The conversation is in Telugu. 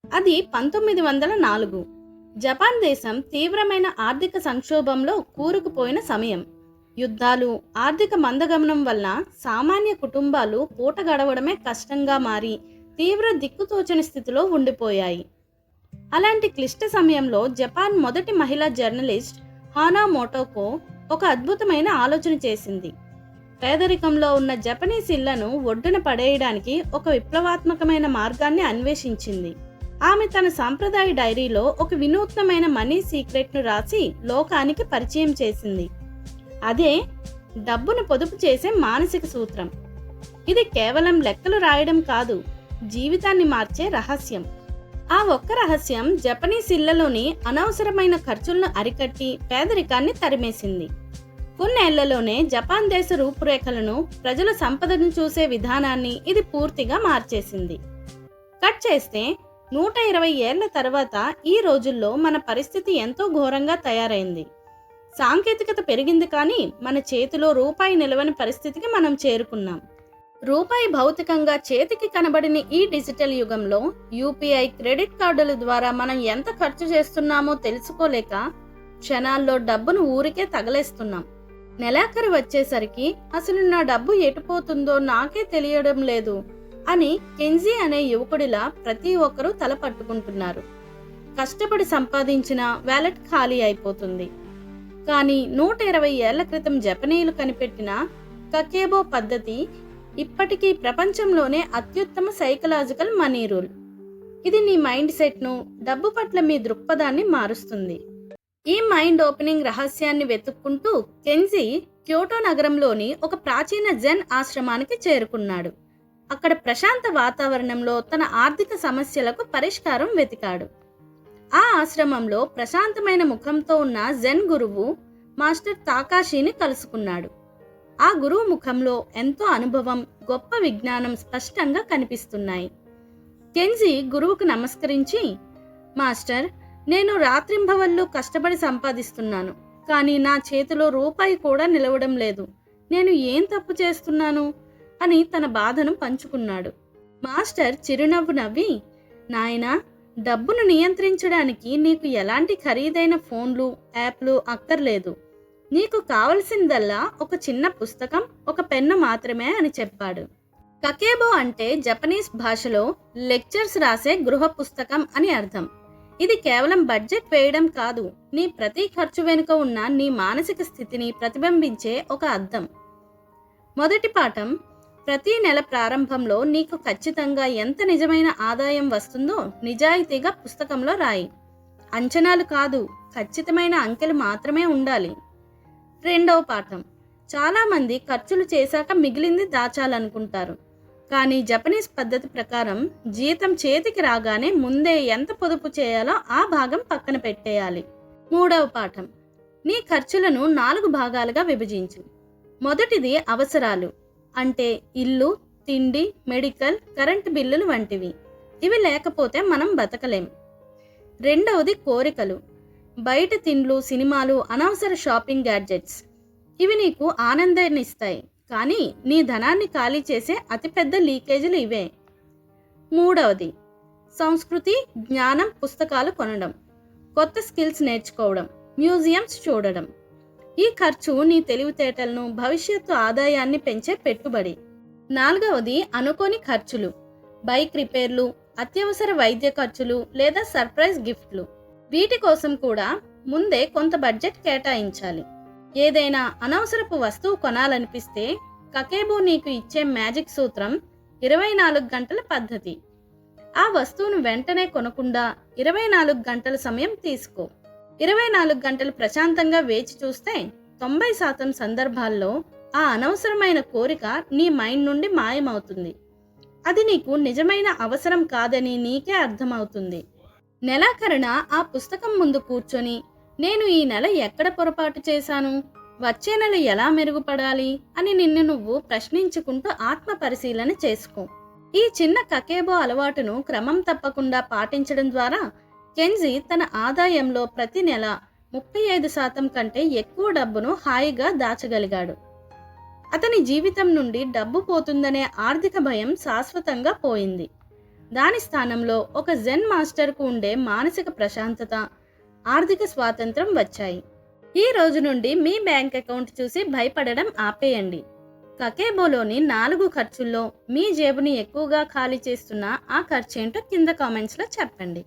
అది 1904. జపాన్ దేశం తీవ్రమైన ఆర్థిక సంక్షోభంలో కూరుకుపోయిన సమయం. యుద్ధాలు, ఆర్థిక మందగమనం వల్ల సామాన్య కుటుంబాలు పూట గడవడమే కష్టంగా మారి తీవ్ర దిక్కుతోచని స్థితిలో ఉండిపోయాయి. అలాంటి క్లిష్ట సమయంలో జపాన్ మొదటి మహిళా జర్నలిస్ట్ హానా మోటోకో ఒక అద్భుతమైన ఆలోచన చేసింది. పేదరికంలో ఉన్న జపనీస్ ఇళ్లను ఒడ్డున పడేయడానికి ఒక విప్లవాత్మకమైన మార్గాన్ని అన్వేషించింది. ఆమె తన సాంప్రదాయ డైరీలో ఒక వినూత్నమైన మనీ సీక్రెట్ను రాసి లోకానికి పరిచయం చేసింది. అదే డబ్బును పొదుపు చేసే మానసిక సూత్రం. ఇది కేవలం లెక్కలు రాయడం కాదు, జీవితాన్ని మార్చే రహస్యం. ఆ ఒక్క రహస్యం జపనీస్ ఇళ్లలోని అనవసరమైన ఖర్చులను అరికట్టి పేదరికాన్ని తరిమేసింది. కొన్నేళ్లలోనే జపాన్ దేశ రూపురేఖలను, ప్రజల సంపదను చూసే విధానాన్ని ఇది పూర్తిగా మార్చేసింది. కట్ చేస్తే 120 ఏళ్ల తర్వాత ఈ రోజుల్లో మన పరిస్థితి ఎంతో ఘోరంగా తయారైంది. సాంకేతికత పెరిగింది, కానీ మన చేతిలో రూపాయి నిలవని పరిస్థితికి మనం చేరుకున్నాం. రూపాయి భౌతికంగా చేతికి కనబడిన ఈ డిజిటల్ యుగంలో యూపీఐ, క్రెడిట్ కార్డుల ద్వారా మనం ఎంత ఖర్చు చేస్తున్నామో తెలుసుకోలేక క్షణాల్లో డబ్బును ఊరికే తగలేస్తున్నాం. నెలాఖరు వచ్చేసరికి అసలు నా డబ్బు ఎటుపోతుందో నాకే తెలియడం లేదు అని కెంజీ అనే యువకుడిలా ప్రతి ఒక్కరూ తల పట్టుకుంటున్నారు. కష్టపడి సంపాదించిన వ్యాలెట్ ఖాళీ అయిపోతుంది. కానీ 120 ఏళ్ల క్రితం జపనీయులు కనిపెట్టిన కకేబో పద్ధతి ఇప్పటికీ ప్రపంచంలోనే అత్యుత్తమ సైకలాజికల్ మనీ రూల్. ఇది నీ మైండ్ సెట్ను, డబ్బు పట్ల మీ దృక్పథాన్ని మారుస్తుంది. ఈ మైండ్ ఓపెనింగ్ రహస్యాన్ని వెతుక్కుంటూ కెంజీ క్యోటో నగరంలోని ఒక ప్రాచీన జెన్ ఆశ్రమానికి చేరుకున్నాడు. అక్కడ ప్రశాంత వాతావరణంలో తన ఆర్థిక సమస్యలకు పరిష్కారం వెతికాడు. ఆ ఆశ్రమంలో ప్రశాంతమైన ముఖంతో ఉన్న జెన్ గురువు మాస్టర్ తాకాషిని కలుసుకున్నాడు. ఆ గురువు ముఖంలో ఎంతో అనుభవం, గొప్ప విజ్ఞానం స్పష్టంగా కనిపిస్తున్నాయి. కెంజీ గురువుకు నమస్కరించి, మాస్టర్, నేను రాత్రింబవళ్ళు కష్టపడి సంపాదిస్తున్నాను, కానీ నా చేతిలో రూపాయి కూడా నిలవడం లేదు. నేను ఏం తప్పు చేస్తున్నాను అని తన బాధను పంచుకున్నాడు. మాస్టర్ చిరునవ్వు నవ్వి, నాయనా, డబ్బును నియంత్రించడానికి నీకు ఎలాంటి ఖరీదైన ఫోన్లు, యాప్లు అక్కర్లేదు. నీకు కావలసిందల్లా ఒక చిన్న పుస్తకం, ఒక పెన్ను మాత్రమే అని చెప్పాడు. కకేబో అంటే జపనీస్ భాషలో లెక్చర్స్ రాసే గృహ పుస్తకం అని అర్థం. ఇది కేవలం బడ్జెట్ వేయడం కాదు, నీ ప్రతి ఖర్చు వెనుక ఉన్న నీ మానసిక స్థితిని ప్రతిబింబించే ఒక అద్దం. మొదటి పాఠం, ప్రతి నెల ప్రారంభంలో నీకు ఖచ్చితంగా ఎంత నిజమైన ఆదాయం వస్తుందో నిజాయితీగా పుస్తకంలో రాయి. అంచనాలు కాదు, ఖచ్చితమైన అంకెలు మాత్రమే ఉండాలి. రెండవ పాఠం, చాలామంది ఖర్చులు చేశాక మిగిలింది దాచాలనుకుంటారు. కానీ జపనీస్ పద్ధతి ప్రకారం జీతం చేతికి రాగానే ముందే ఎంత పొదుపు చేయాలో ఆ భాగం పక్కన పెట్టేయాలి. మూడవ పాఠం, నీ ఖర్చులను 4 భాగాలుగా విభజించు. మొదటిది అవసరాలు, అంటే ఇల్లు, తిండి, మెడికల్, కరెంటు బిల్లులు వంటివి. ఇవి లేకపోతే మనం బతకలేం. రెండవది కోరికలు, బయట తిండ్లు, సినిమాలు, అనవసర షాపింగ్ గ్యాడ్జెట్స్. ఇవి నీకు ఆనందాన్ని ఇస్తాయి, కానీ నీ ధనాన్ని ఖాళీ చేసే అతిపెద్ద లీకేజీలు ఇవే. మూడవది సంస్కృతి, జ్ఞానం, పుస్తకాలు కొనడం, కొత్త స్కిల్స్ నేర్చుకోవడం, మ్యూజియంస్ చూడడం. ఈ ఖర్చు నీ తెలివితేటలను, భవిష్యత్తు ఆదాయాన్ని పెంచే పెట్టుబడి. నాలుగవది అనుకోని ఖర్చులు, బైక్ రిపేర్లు, అత్యవసర వైద్య ఖర్చులు లేదా సర్ప్రైజ్ గిఫ్ట్లు. వీటి కోసం కూడా ముందే కొంత బడ్జెట్ కేటాయించాలి. ఏదైనా అనవసరపు వస్తువు కొనాలనిపిస్తే కకేబో నీకు ఇచ్చే మ్యాజిక్ సూత్రం 24 గంటల పద్ధతి. ఆ వస్తువును వెంటనే కొనకుండా 24 గంటల సమయం తీసుకో. 24 గంటలు ప్రశాంతంగా వేచి చూస్తే 90% సందర్భాల్లో ఆ అనవసరమైన కోరిక నీ మైండ్ నుండి మాయమవుతుంది. అది నీకు నిజమైన అవసరం కాదని నీకే అర్థమవుతుంది. నెలాఖరున ఆ పుస్తకం ముందు కూర్చొని, నేను ఈ నెల ఎక్కడ పొరపాటు చేశాను, వచ్చే నెల ఎలా మెరుగుపడాలి అని నిన్ను నువ్వు ప్రశ్నించుకుంటూ ఆత్మ పరిశీలన చేసుకో. ఈ చిన్న కకేబో అలవాటును క్రమం తప్పకుండా పాటించడం ద్వారా కెంజీ తన ఆదాయంలో ప్రతి నెల 35% కంటే ఎక్కువ డబ్బును హాయిగా దాచగలిగాడు. అతని జీవితం నుండి డబ్బు పోతుందనే ఆర్థిక భయం శాశ్వతంగా పోయింది. దాని స్థానంలో ఒక జెన్ మాస్టర్కు ఉండే మానసిక ప్రశాంతత, ఆర్థిక స్వాతంత్రం వచ్చాయి. ఈ రోజు నుండి మీ బ్యాంక్ అకౌంట్ చూసి భయపడడం ఆపేయండి. కకేబోలోని 4 ఖర్చుల్లో మీ జేబుని ఎక్కువగా ఖాళీ చేస్తున్న ఆ ఖర్చేంటో కింద కామెంట్స్లో చెప్పండి.